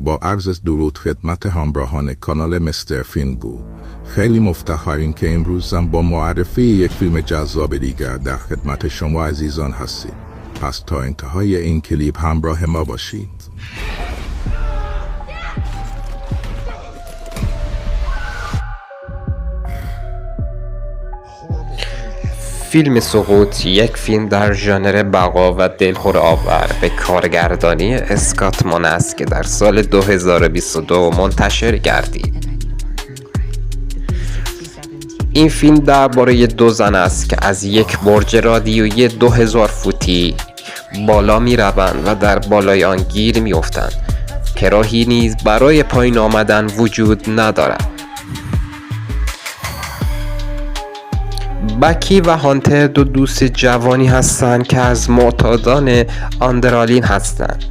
با عرض درود خدمت همراهان کانال مستر فیلمگو. خیلی مفتخریم که امروزم با معرفی یک فیلم جذاب دیگر در خدمت شما عزیزان هستیم. پس تا انتهای این کلیپ همراه ما باشید. فیلم سقوط یک فیلم در ژانر بقا و دلهره آور به کارگردانی اسکات مان است که در سال 2022 منتشر گردید. این فیلم درباره دو زن است که از یک برج رادیویی 2000 فوتی بالا می روند و در بالای آن گیر می افتند که راهی نیز برای پایین آمدن وجود ندارد. بکی و هانتر دو دوست جوانی هستند که از معتادان آندرالین هستند.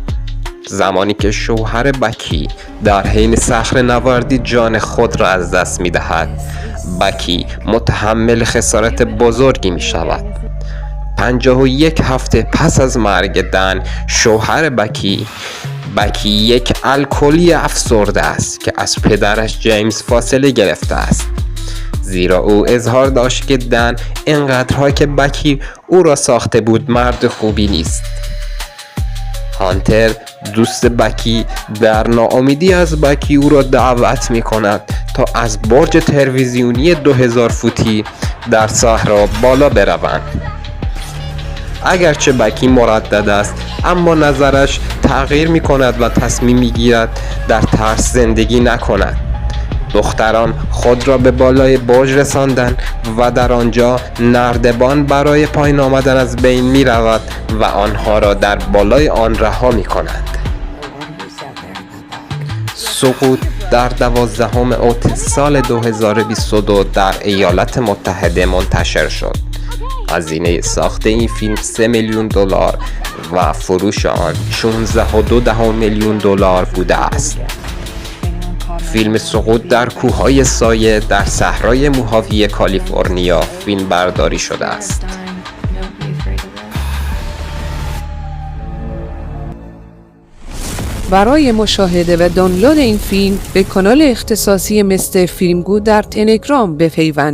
زمانی که شوهر بکی در حین صخره‌نوردی جان خود را از دست می دهد، بکی متحمل خسارت بزرگی می شود. 51 هفته پس از مرگ دن، شوهر بکی یک الکلی افسرده است که از پدرش جیمز فاصله گرفته است، زیرا او اظهار داشت که دن اینقدرها که بکی او را ساخته بود مرد خوبی نیست. هانتر دوست بکی در ناامیدی از بکی او را دعوت می کند تا از برج تلویزیونی 2000 فوتی در صحرا بالا بروند. اگرچه بکی مردد است، اما نظرش تغییر می کند و تصمیم می گیرد در ترس زندگی نکند. دختران خود را به بالای برج رساندند و در آنجا نردبان برای پایین آمدن از بین می رود و آنها را در بالای آن رها می کنند. سقوط در 12 اوت سال 2022 در ایالات متحده منتشر شد. هزینه ساخت این فیلم $3 میلیون و فروش آن $16.2 میلیون بوده است. فیلم سقوط در کوههای سایه در صحرای موهاوی کالیفرنیا فیلم برداری شده است. برای مشاهده و دانلود این فیلم به کانال اختصاصی مستر فیلمگو در تلگرام بپیوندید.